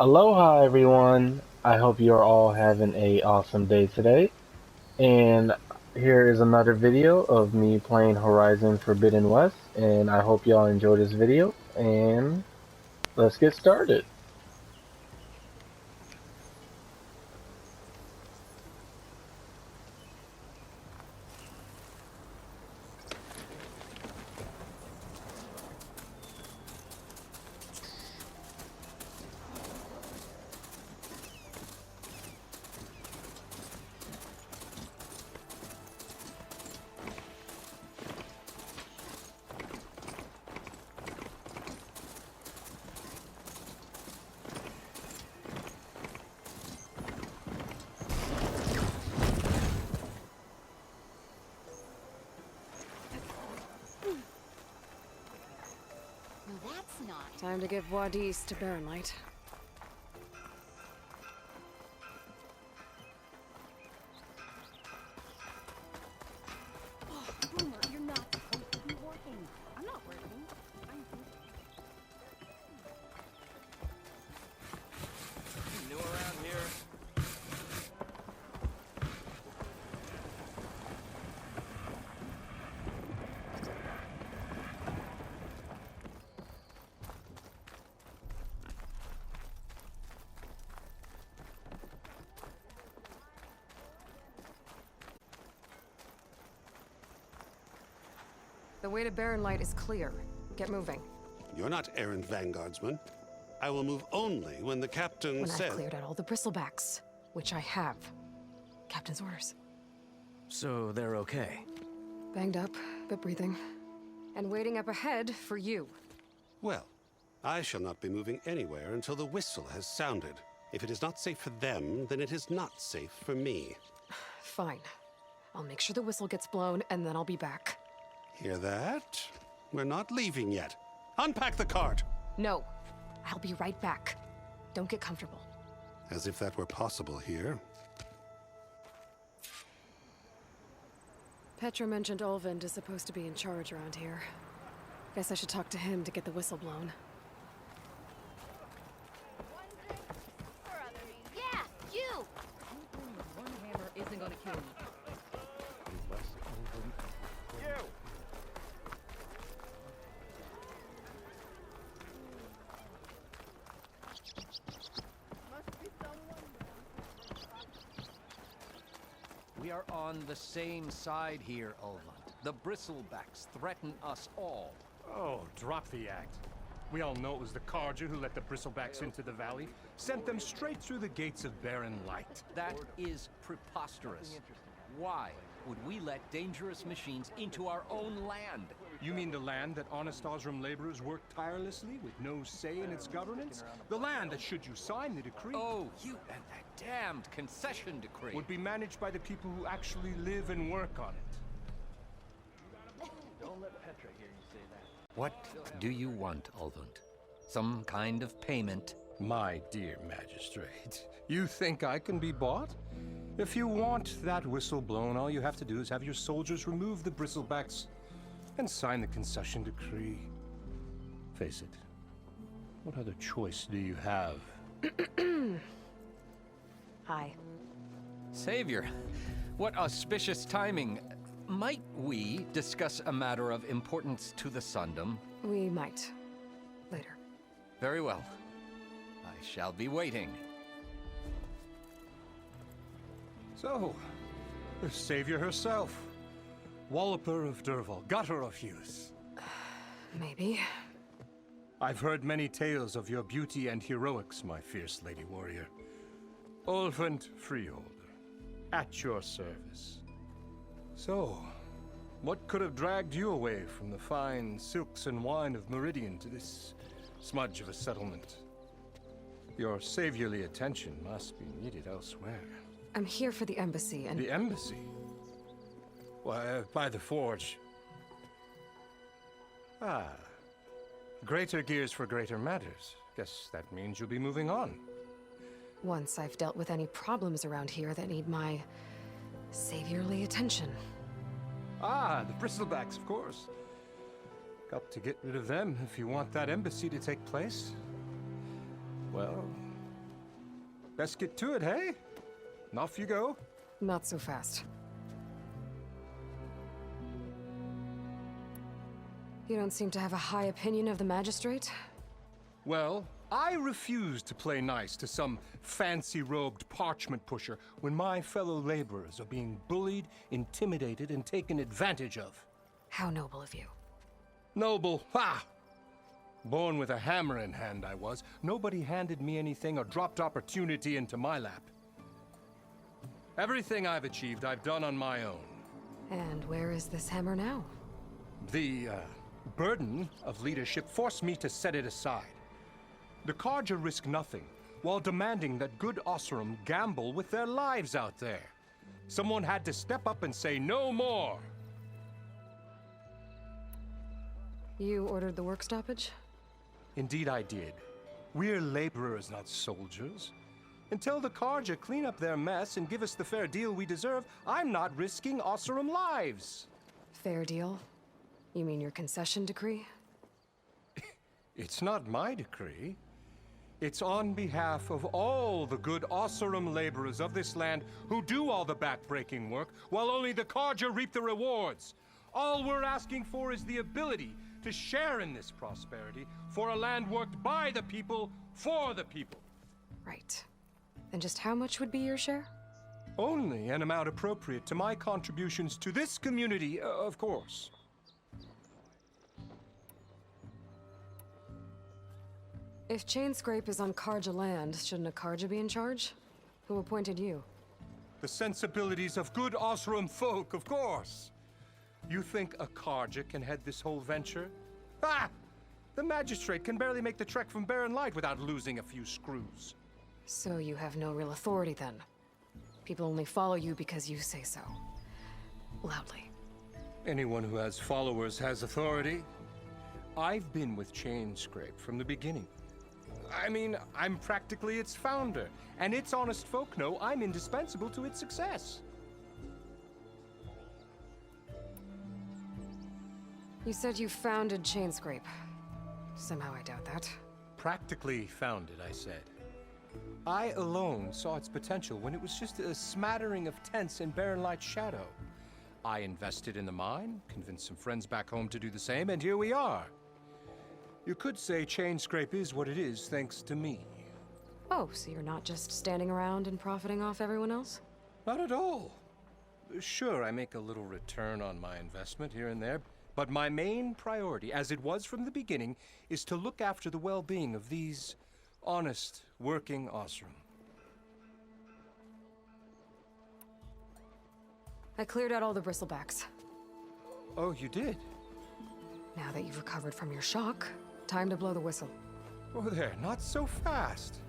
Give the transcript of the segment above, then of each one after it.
Aloha everyone. I hope you're all having a awesome day today. And here is another video of me playing Horizon Forbidden West, and I hope y'all enjoy this video and let's get started. No, that's not. Time to give Wadis to Baronlight. Oh, Boomer, you're not supposed to be working. I'm not working. I'm New around here? The way to Baronlight is clear. Get moving. You're not errand vanguardsman. I will move only when the captain When says... I've cleared out all the bristlebacks, which I have. Captain's orders. So they're okay. Banged up, but breathing. And waiting up ahead for you. Well, I shall not be moving anywhere until the whistle has sounded. If it is not safe for them, then it is not safe for me. Fine. I'll make sure the whistle gets blown, and then I'll be back. Hear that? We're not leaving yet. Unpack the cart! No. I'll be right back. Don't get comfortable. As if that were possible here. Petra mentioned Olvind is supposed to be in charge around here. Guess I should talk to him to get the whistle blown. Yeah, you! One hammer isn't gonna kill me. We are on the same side here, Olvand. The bristlebacks threaten us all. Oh, drop the act. We all know it was the Carja who let the bristlebacks into the valley, sent them straight through the gates of Barren Light. That is preposterous. Why would we let dangerous machines into our own land? You mean the land that honest Osram laborers work tirelessly with no say in its governance? The land that, should you sign the decree, Oh, you and that damned concession decree. would be managed by the people who actually live and work on it. What do you want, Olvand? Some kind of payment? My dear magistrate, you think I can be bought? If you want that whistle blown, all you have to do is have your soldiers remove the bristlebacks and sign the concession decree. Face it, what other choice do you have? Hi. Savior, what auspicious timing. Might we discuss a matter of importance to the Sundom? We might. Later. Very well. I shall be waiting. So, the savior herself. Walloper of Derval, gutter of youth. Maybe. I've heard many tales of your beauty and heroics, my fierce lady warrior. Olfant Freeholder, at your service. So, what could have dragged you away from the fine silks and wine of Meridian to this smudge of a settlement? Your saviorly attention must be needed elsewhere. I'm here for the embassy and... The embassy? Why, by the forge. Ah. Greater gears for greater matters. Guess that means you'll be moving on. Once I've dealt with any problems around here that need my saviorly attention. Ah, the bristlebacks, of course. Got to get rid of them if you want that embassy to take place. Well, Best get to it, hey? And off you go. Not so fast. You don't seem to have a high opinion of the magistrate? Well, I refuse to play nice to some fancy-robed parchment pusher when my fellow laborers are being bullied, intimidated, and taken advantage of. How noble of you. Noble, ha! Born with a hammer in hand, I was. Nobody handed me anything or dropped opportunity into my lap. Everything I've achieved, I've done on my own. And where is this hammer now? The burden of leadership forced me to set it aside. The Carja risk nothing, while demanding that good Oseram gamble with their lives out there. Someone had to step up and say no more. You ordered the work stoppage? Indeed I did. We're laborers, not soldiers. Until the Carja clean up their mess and give us the fair deal we deserve, I'm not risking Oseram lives. Fair deal? You mean your concession decree? It's not my decree. It's on behalf of all the good Oseram laborers of this land who do all the back-breaking work, while only the Carja reap the rewards. All we're asking for is the ability to share in this prosperity for a land worked by the people, for the people. Right. Then just how much would be your share? Only an amount appropriate to my contributions to this community, of course. If Chainscrape is on Carja land, shouldn't a Carja be in charge? Who appointed you? The sensibilities of good Oseram folk, of course. You think a Carja can head this whole venture? Ah! The magistrate can barely make the trek from Barren Light without losing a few screws. So you have no real authority then? People only follow you because you say so. Loudly. Anyone who has followers has authority. I've been with Chainscrape from the beginning. I mean, I'm practically its founder, and its honest folk know I'm indispensable to its success. You said you founded Chainscrape. Somehow I doubt that. Practically founded, I said. I alone saw its potential when it was just a smattering of tents in Barren Light's shadow. I invested in the mine, convinced some friends back home to do the same, and here we are. You could say Chainscrape is what it is thanks to me. Oh, so you're not just standing around and profiting off everyone else? Not at all. Sure, I make a little return on my investment here and there, but my main priority, as it was from the beginning, is to look after the well-being of these honest, working Oseram. I cleared out all the bristlebacks. Oh, you did? Now that you've recovered from your shock, time to blow the whistle. Oh, there, not so fast.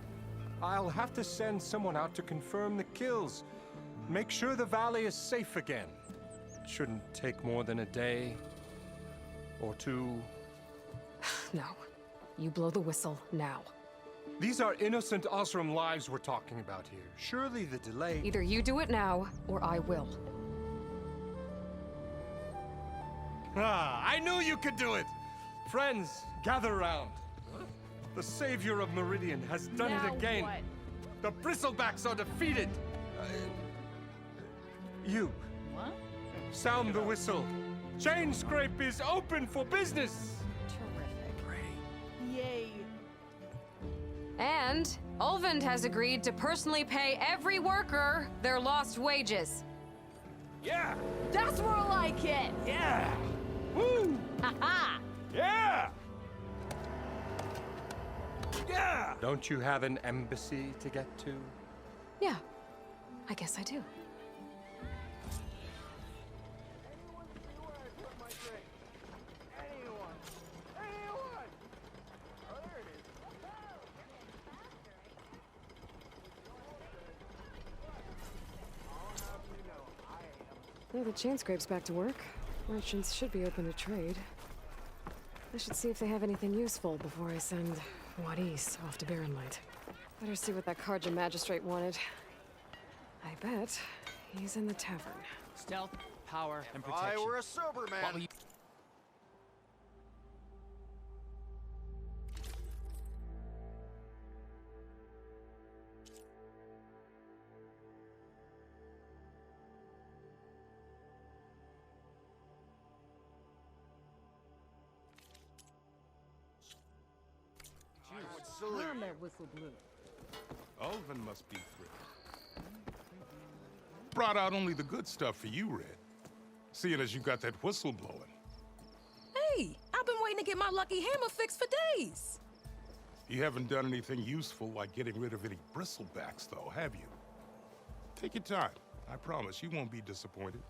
I'll have to send someone out to confirm the kills. Make sure the valley is safe again. It shouldn't take more than a day or two. No. You blow the whistle now. These are innocent Oseram lives we're talking about here. Surely the delay... Either you do it now, or I will. Ah, I knew you could do it! Friends, gather round. The savior of Meridian has done Now it again. what? The bristlebacks are defeated. You, What? sound the whistle. Chainscrape is open for business. Terrific. Yay. And Ulvund has agreed to personally pay every worker their lost wages. Yeah, That's more like it. yeah. Woo, Ha yeah. Yeah. Don't you have an embassy to get to? Yeah, I guess I do. Well, the Chainscrape's back to work. Merchants should be open to trade. I should see if they have anything useful before I send Wadis off to Barren Light. Better see what that Carja magistrate wanted. I bet he's in the tavern. Stealth, power, and I protection. were a sober What man. will you... time that whistle blew. Ulvin must be thrilled. Brought out only the good stuff for you, Red. Seeing as you got that whistle blowing. Hey, I've been waiting to get my lucky hammer fixed for days. You haven't done anything useful like getting rid of any bristlebacks, though, have you? Take your time. I promise you won't be disappointed.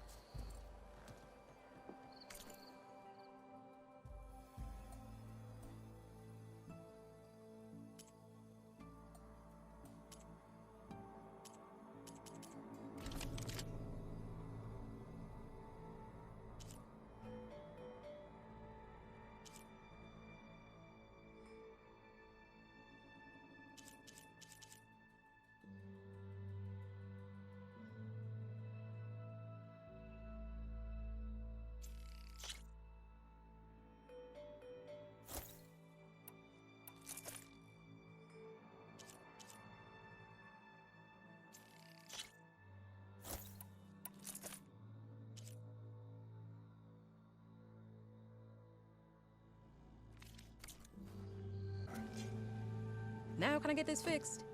Now can I get this fixed?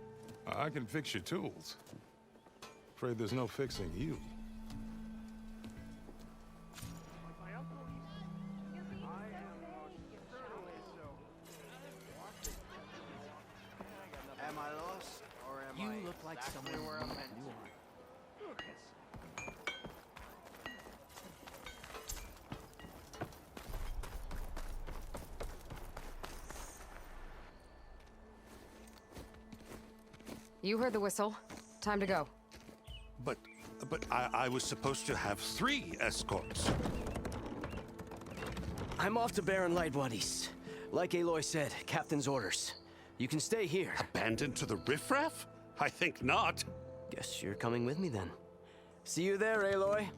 I can fix your tools. Afraid there's no fixing you. Am I lost, or am You I look like exactly someone where I'm you meant to are. be? You heard the whistle. Time to go. But I was supposed to have 3 escorts. I'm off to Baron Light Wadis. Like Aloy said, Captain's orders. You can stay here. Abandoned to the riffraff? I think not. Guess you're coming with me then. See you there, Aloy.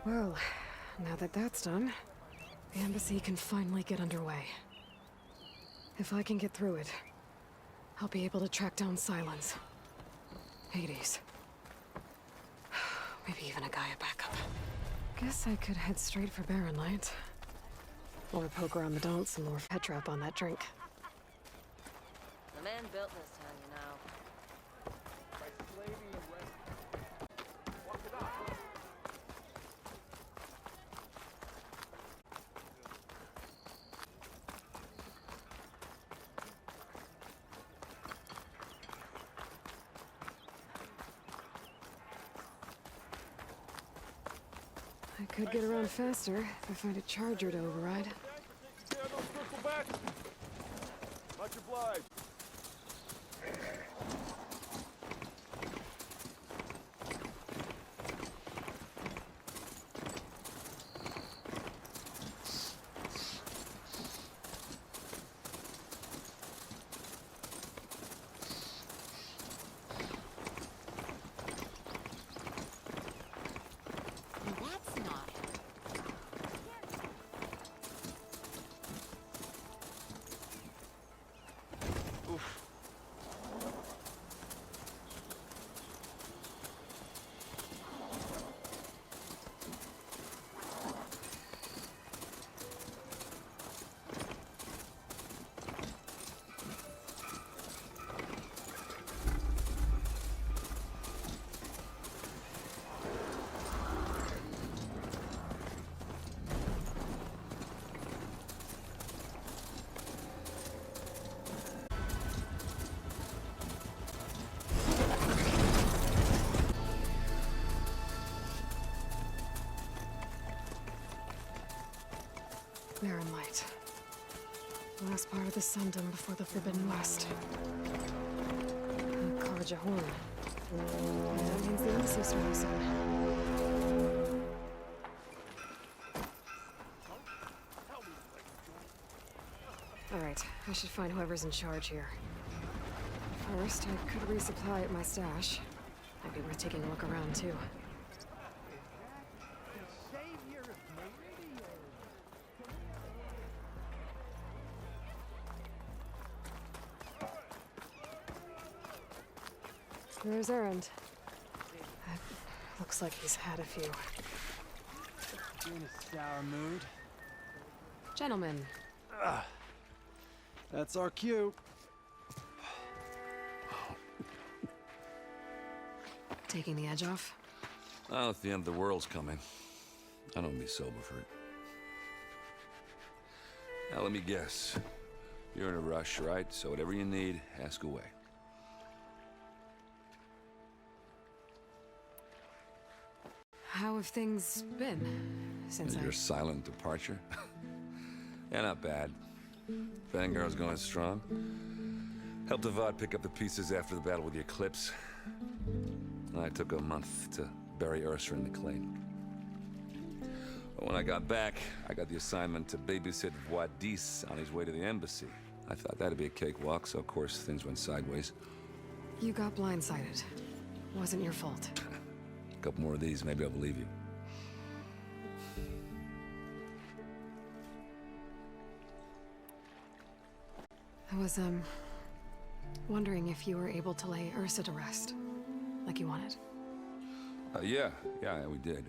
Well, now that that's done, the embassy can finally get underway. If I can get through it, I'll be able to track down Silence. Hades. Maybe even a Gaia backup. Guess I could head straight for Baron Light. Or poke around the dance some more pet trap on that drink. The man built this town, you know. I could get around faster if I find a charger to override. Much obliged. That's not. Baron Light. Last part of the Sundom before the Forbidden West. Karja Horn. That means the embassy's starting soon. Alright, I should find whoever's in charge here. First, I could resupply at my stash. Might be worth taking a look around, too. There's Errand. Looks like he's had a few. In a sour mood. Gentlemen. That's our cue. Taking the edge off? Oh, if the end of the world's coming, I don't be sober for it. Now, let me guess. You're in a rush, right? So whatever you need, ask away. How have things been since Your silent departure? Yeah, not bad. Vanguard's going strong. Helped Avad pick up the pieces after the battle with the Eclipse. I took a month to bury Ursa in the claim. But when I got back, I got the assignment to babysit Wadis on his way to the embassy. I thought that'd be a cakewalk, so of course things went sideways. You got blindsided. Wasn't your fault. A couple more of these, maybe I'll believe you. I was, wondering if you were able to lay Ursa to rest, like you wanted. Yeah, we did.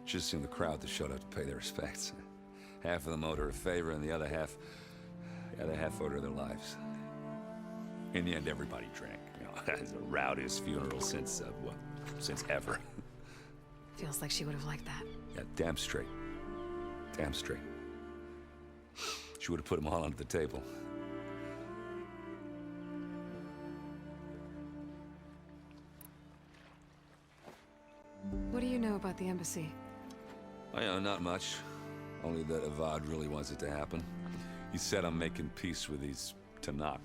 Just seemed the crowd that showed up to pay their respects. Half of them owed her a favor, and the other half owed her their lives. In the end, everybody drank. You know, it's the rowdiest funeral since ever. Feels like she would have liked that. Yeah, damn straight. Damn straight. She would have put them all under the table. What do you know about the embassy? Oh, yeah, not much. Only that Avad really wants it to happen. He said I'm making peace with these Tanakh.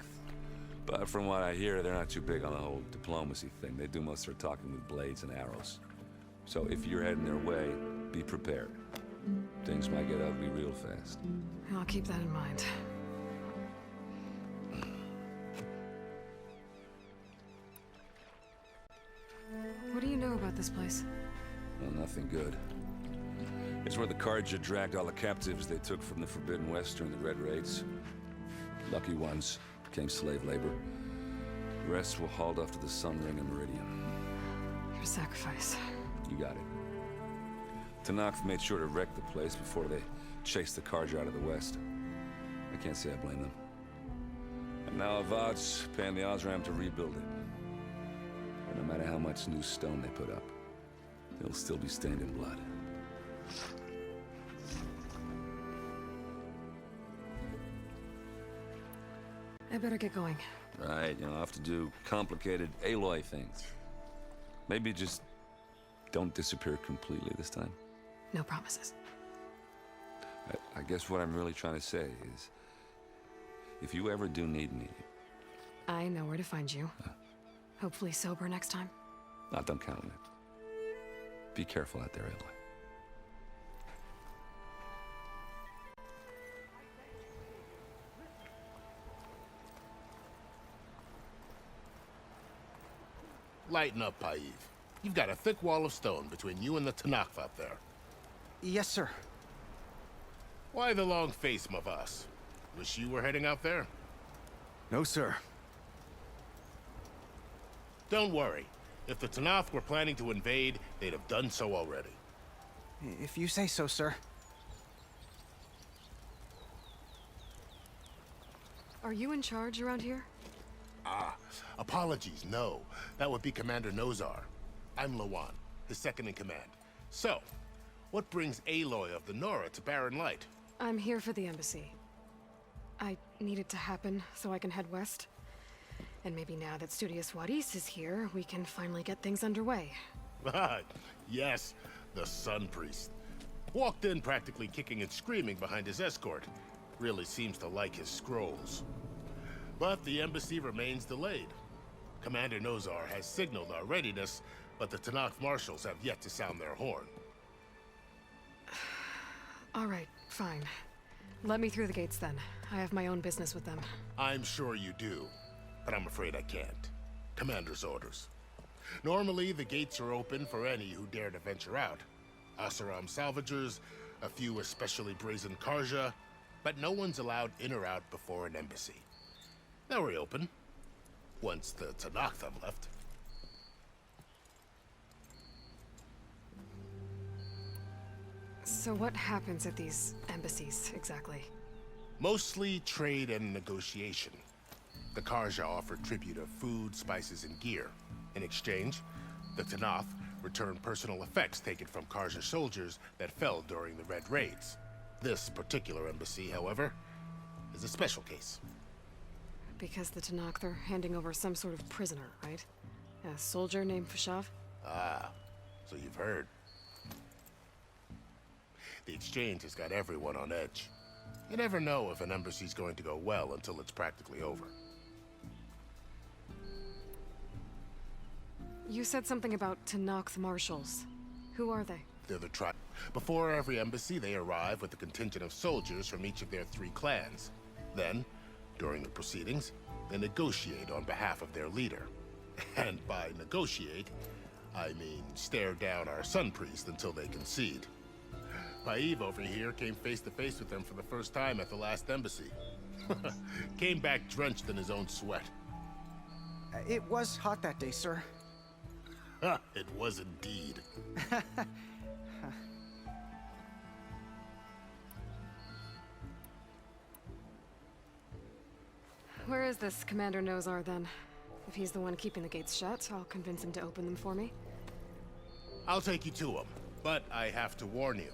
But from what I hear, they're not too big on the whole diplomacy thing. They do most of their talking with blades and arrows. So if you're heading their way, be prepared. Things might get ugly real fast. I'll keep that in mind. What do you know about this place? Well, nothing good. It's where the Carja dragged all the captives they took from the Forbidden West during the Red Raids. Lucky ones became slave labor. The rest were hauled off to the Sun Ring and Meridian. Your sacrifice. You got it. Tanakh made sure to wreck the place before they chased the Carja out of the West. I can't say I blame them. And now Avad's paying the Osram to rebuild it. And no matter how much new stone they put up, it'll still be stained in blood. I better get going. Right, I'll have to do complicated Aloy things. Maybe just don't disappear completely this time. No promises. I guess what I'm really trying to say is, if you ever do need me... I know where to find you. Hopefully sober next time. Don't count on it. Be careful out there, Aloy. Lighten up, Paiv. You've got a thick wall of stone between you and the Tanakh up there. Yes, sir. Why the long face, Mavas? Wish you were heading out there? No, sir. Don't worry. If the Tanakh were planning to invade, they'd have done so already. If you say so, sir. Are you in charge around here? Apologies, no. That would be Commander Nozar. I'm Lawan, his second in command. So, what brings Aloy of the Nora to Barren Light? I'm here for the embassy. I need it to happen so I can head west. And maybe now that Studious Wadis is here, we can finally get things underway. Yes, the Sun Priest. Walked in practically kicking and screaming behind his escort. Really seems to like his scrolls. But the embassy remains delayed. Commander Nozar has signaled our readiness, but the Tanakh marshals have yet to sound their horn. All right, fine. Let me through the gates then. I have my own business with them. I'm sure you do, but I'm afraid I can't. Commander's orders. Normally, the gates are open for any who dare to venture out. Asaram salvagers, a few especially brazen Karja, but no one's allowed in or out before an embassy. They'll reopen, once the Tanakh have left. So what happens at these embassies, exactly? Mostly trade and negotiation. The Karja offer tribute of food, spices, and gear. In exchange, the Tanakh return personal effects taken from Karja soldiers that fell during the Red Raids. This particular embassy, however, is a special case. Because the Tanakh are handing over some sort of prisoner, right? A soldier named Fashav? Ah, so you've heard. The exchange has got everyone on edge. You never know if an embassy's going to go well until it's practically over. You said something about Tanakh marshals. Who are they? They're the tribe. Before every embassy, they arrive with a contingent of soldiers from each of their 3 clans. Then, during the proceedings, they negotiate on behalf of their leader. And by negotiate, I mean stare down our Sun Priest until they concede. Paiv over here came face to face with them for the first time at the last embassy. Came back drenched in his own sweat. It was hot that day, sir. It was indeed. Where is this Commander Nozar, then? If he's the one keeping the gates shut, I'll convince him to open them for me. I'll take you to him, but I have to warn you.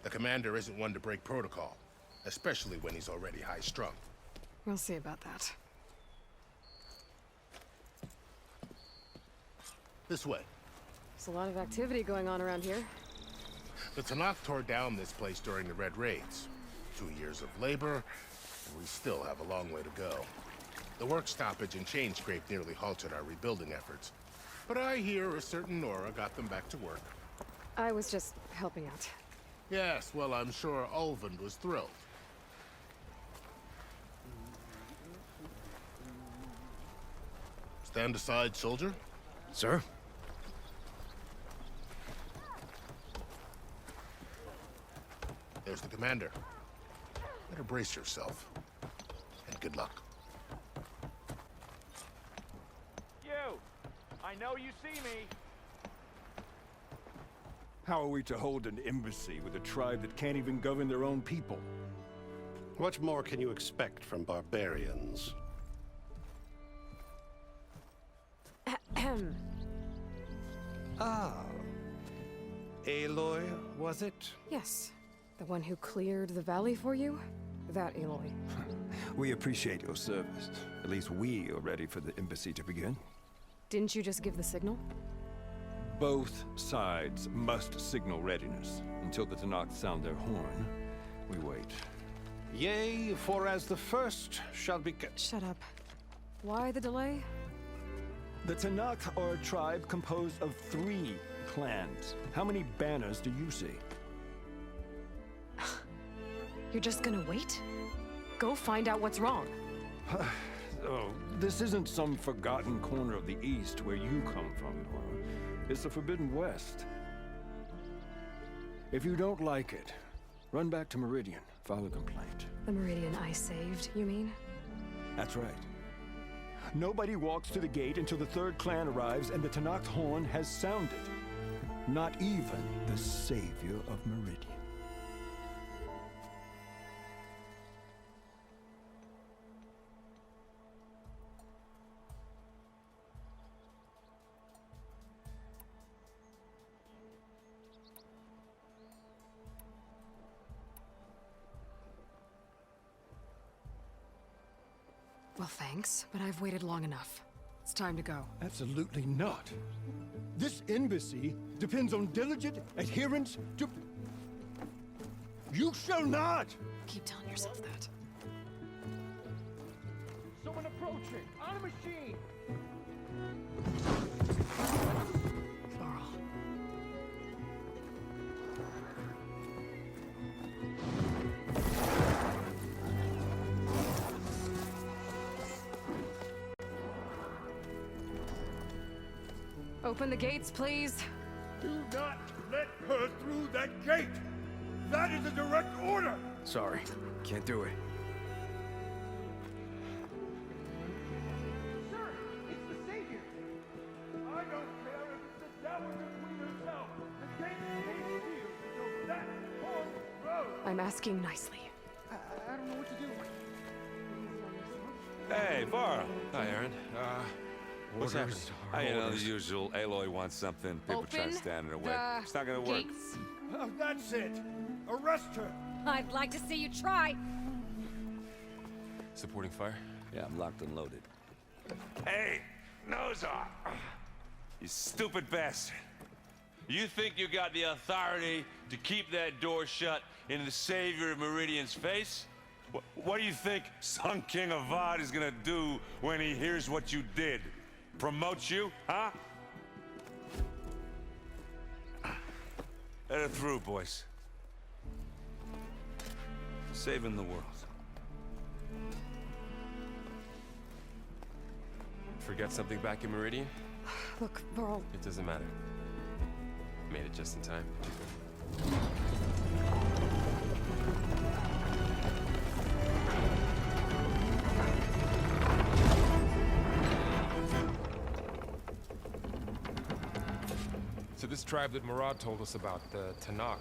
The commander isn't one to break protocol, especially when he's already high-strung. We'll see about that. This way. There's a lot of activity going on around here. The Tanakh tore down this place during the Red Raids. 2 years of labor, and we still have a long way to go. The work stoppage and chain scrape nearly halted our rebuilding efforts. But I hear a certain Nora got them back to work. I was just helping out. Yes, well, I'm sure Ulvund was thrilled. Stand aside, soldier. Sir? There's the commander. Better brace yourself. And good luck. You! I know you see me! How are we to hold an embassy with a tribe that can't even govern their own people? What more can you expect from barbarians? Ah. Aloy, was it? Yes. The one who cleared the valley for you? That Aloy. We appreciate your service. At least we are ready for the embassy to begin. Didn't you just give the signal? Both sides must signal readiness. Until the Tanakh sound their horn, we wait. Yea, for as the first shall be... Shut up. Why the delay? The Tanakh are a tribe composed of 3 clans. How many banners do you see? You're just gonna wait? Go find out what's wrong. Oh, this isn't some forgotten corner of the East where you come from, Nora. It's the Forbidden West. If you don't like it, run back to Meridian, file a complaint. The Meridian I saved, you mean? That's right. Nobody walks to the gate until the 3rd clan arrives and the Tanakh horn has sounded. Not even the savior of Meridian. Well, thanks, but I've waited long enough. It's time to go. Absolutely not. This embassy depends on diligent adherence to... You shall not! Keep telling yourself that. Someone approaching! On a machine! Laurel. Open the gates, please. Do not let her through that gate! That is a direct order! Sorry, can't do it. Sir, it's the Savior! I don't care if it's the Dowager Queen herself! The gate stays sealed until that horn blows! I'm asking nicely. I don't know what to do. Hey, Varl. Hi, Aaron. What's happening? You know, the usual. Aloy wants something. People try to stand in her way. It's not gonna work. That's it! Arrest her! I'd like to see you try. Supporting fire? Yeah, I'm locked and loaded. Hey, nose off! You stupid bastard. You think you got the authority to keep that door shut in the Savior of Meridian's face? What do you think Sun King Avad is gonna do when he hears what you did? Promote you, huh? Let her through, boys. Saving the world. Forget something back in Meridian? Look, Varl. It doesn't matter. Made it just in time. So this tribe that Murad told us about, the Tanakh,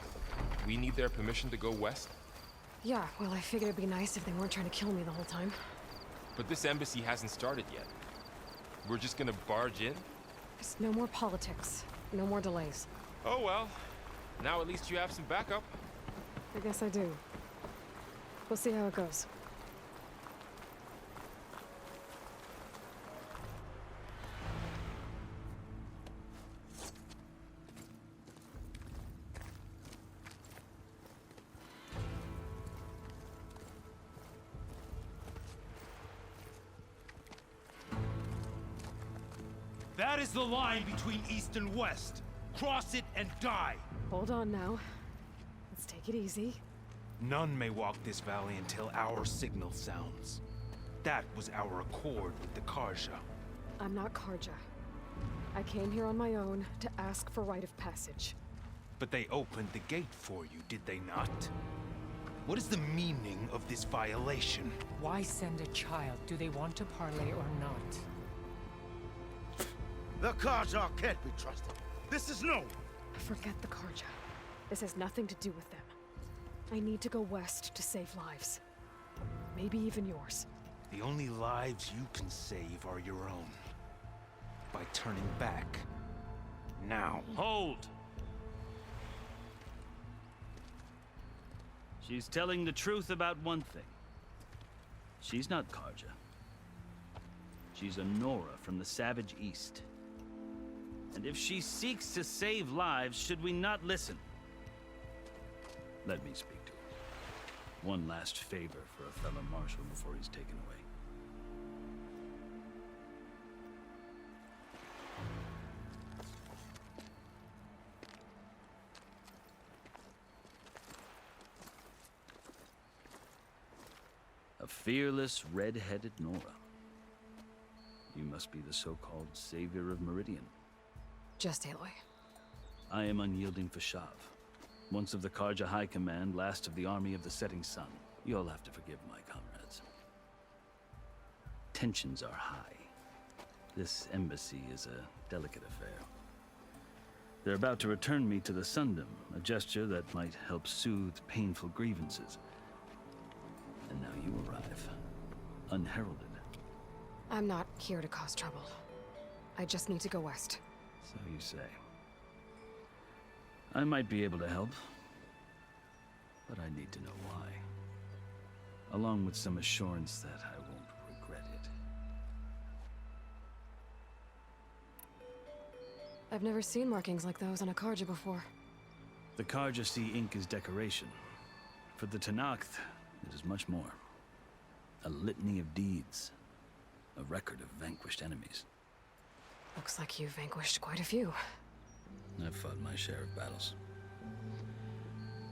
we need their permission to go west? Yeah, well, I figured it'd be nice if they weren't trying to kill me the whole time. But this embassy hasn't started yet. We're just gonna barge in? Just no more politics. No more delays. Oh well. Now at least you have some backup. I guess I do. We'll see how it goes. That is the line between East and West. Cross it and die. Hold on now. Let's take it easy. None may walk this valley until our signal sounds. That was our accord with the Karja. I'm not Karja. I came here on my own to ask for rite of passage. But they opened the gate for you, did they not? What is the meaning of this violation? Why send a child? Do they want to parley or not? The Karja can't be trusted. This is no... Forget the Karja. This has nothing to do with them. I need to go west to save lives. Maybe even yours. The only lives you can save are your own. By turning back. Now. Hold! She's telling the truth about one thing. She's not Karja. She's a Nora from the Savage East. And if she seeks to save lives, should we not listen? Let me speak to her. One last favor for a fellow marshal before he's taken away. A fearless, red-headed Nora. You must be the so-called Savior of Meridian. Just Aloy. I am unyielding Fashav. Once of the Karja High Command, last of the Army of the Setting Sun. You'll have to forgive my comrades. Tensions are high. This embassy is a delicate affair. They're about to return me to the Sundom, a gesture that might help soothe painful grievances. And now you arrive, unheralded. I'm not here to cause trouble. I just need to go west. So you say. I might be able to help, but I need to know why. Along with some assurance that I won't regret it. I've never seen markings like those on a Karja before. The Karja see ink as decoration. For the Tanakh, it is much more. A litany of deeds. A record of vanquished enemies. Looks like you've vanquished quite a few. I've fought my share of battles.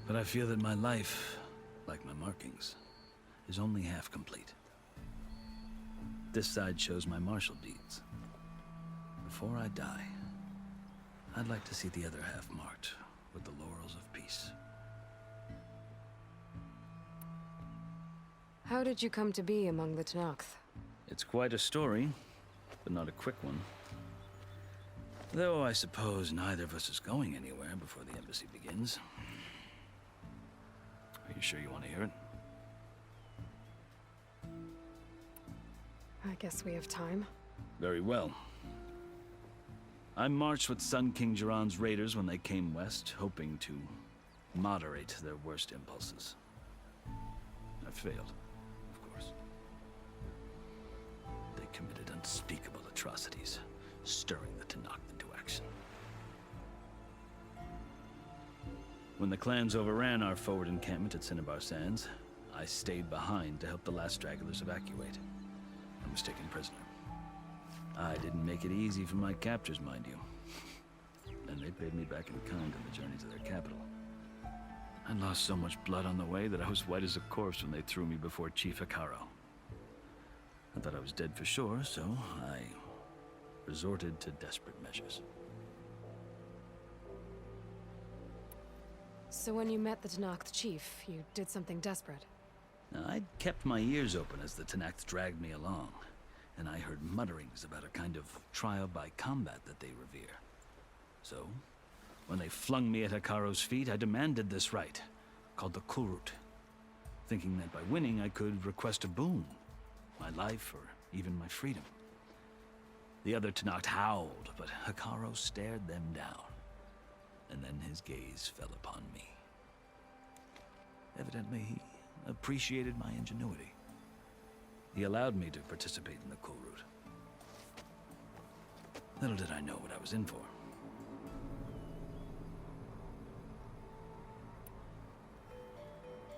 But I feel that my life, like my markings, is only half complete. This side shows my martial deeds. Before I die, I'd like to see the other half marked with the laurels of peace. How did you come to be among the Tenakth? It's quite a story, but not a quick one. Though I suppose neither of us is going anywhere before the embassy begins. Are you sure you want to hear it? I guess we have time. Very well. I marched with Sun King Jiran's raiders when they came west, hoping to moderate their worst impulses. I failed, of course. They committed unspeakable atrocities, stirring the Tenakth into action. When the clans overran our forward encampment at Cinnabar Sands, I stayed behind to help the last stragglers evacuate. I was taken prisoner. I didn't make it easy for my captors, mind you. And they paid me back in kind on the journey to their capital. I lost so much blood on the way that I was white as a corpse when they threw me before Chief Hekaro. I thought I was dead for sure, so I resorted to desperate measures. So when you met the Tenakth chief, you did something desperate? Now, I'd kept my ears open as the Tenakth dragged me along, and I heard mutterings about a kind of trial by combat that they revere. So, when they flung me at Hekaro's feet, I demanded this right, called the Kulrut, thinking that by winning I could request a boon, my life or even my freedom. The other Tenakth howled, but Hekaro stared them down, and then his gaze fell upon me. Evidently, he appreciated my ingenuity. He allowed me to participate in the Kulrut. Little did I know what I was in for.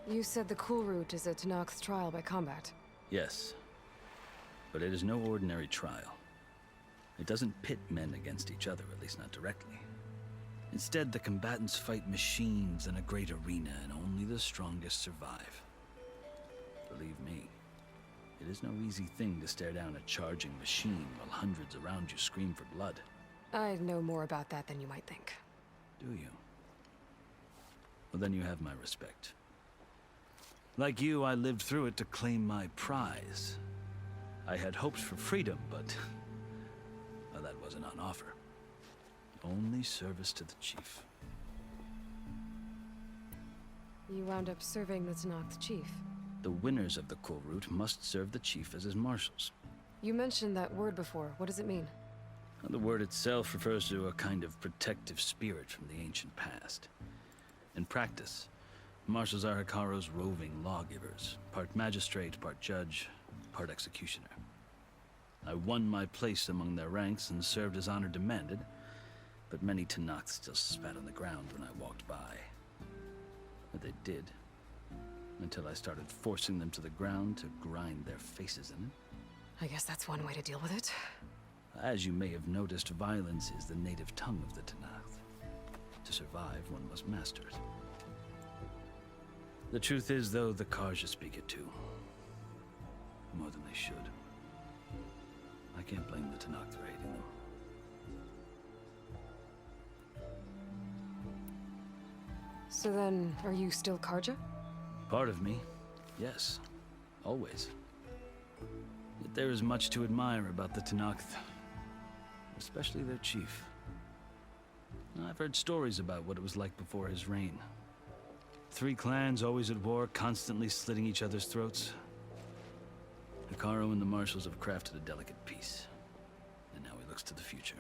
You said the Kulrut is a Tenakth trial by combat. Yes, but it is no ordinary trial. It doesn't pit men against each other, at least not directly. Instead, the combatants fight machines in a great arena, and only the strongest survive. Believe me, it is no easy thing to stare down a charging machine while hundreds around you scream for blood. I know more about that than you might think. Do you? Well, then you have my respect. Like you, I lived through it to claim my prize. I had hopes for freedom, but well, that wasn't on offer. Only service to the chief. You wound up serving the Tenakth chief. The winners of the Kulrut must serve the chief as his marshals. You mentioned that word before. What does it mean? Well, the word itself refers to a kind of protective spirit from the ancient past. In practice, marshals are Hekaro's roving lawgivers, part magistrate, part judge, part executioner. I won my place among their ranks and served as honor demanded, but many Tenakth still spat on the ground when I walked by. But they did, until I started forcing them to the ground to grind their faces in it. I guess that's one way to deal with it. As you may have noticed, violence is the native tongue of the Tenakth. To survive, one must master it. The truth is, though, the Karja speak it too. More than they should. I can't blame the Tenakth for hating them. So then, are you still Karja? Part of me, yes. Always. Yet there is much to admire about the Tenakth. Especially their chief. I've heard stories about what it was like before his reign. 3 clans always at war, constantly slitting each other's throats. Hekaro and the marshals have crafted a delicate peace. And now he looks to the future.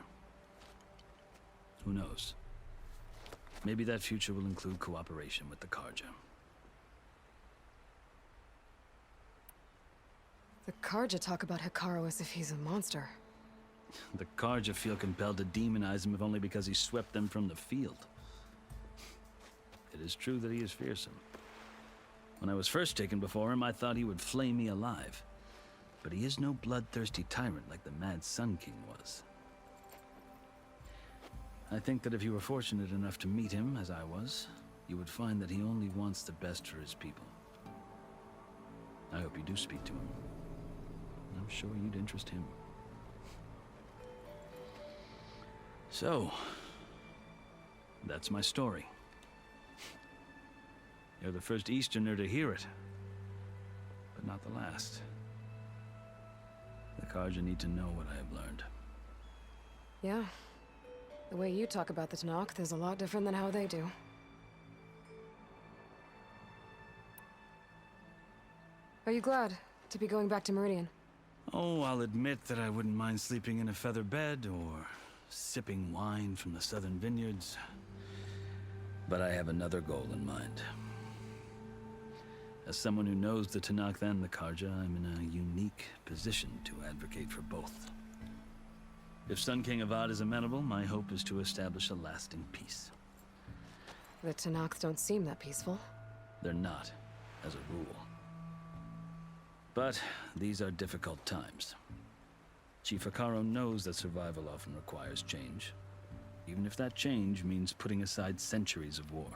Who knows? Maybe that future will include cooperation with the Karja. The Karja talk about Hekaro as if he's a monster. The Karja feel compelled to demonize him if only because he swept them from the field. It is true that he is fearsome. When I was first taken before him, I thought he would flay me alive. But he is no bloodthirsty tyrant like the Mad Sun King was. I think that if you were fortunate enough to meet him, as I was, you would find that he only wants the best for his people. I hope you do speak to him. I'm sure you'd interest him. So, That's my story. You're the first Easterner to hear it, but not the last. The Karja need to know what I have learned. Yeah. The way you talk about the Tanakh is a lot different than how they do. Are you glad to be going back to Meridian? Oh, I'll admit that I wouldn't mind sleeping in a feather bed or sipping wine from the southern vineyards. But I have another goal in mind. As someone who knows the Tanakh and the Karja, I'm in a unique position to advocate for both. If Sun King Avad is amenable, my hope is to establish a lasting peace. The Tanakh don't seem that peaceful. They're not, as a rule. But these are difficult times. Chief Akaro knows that survival often requires change, even if that change means putting aside centuries of war.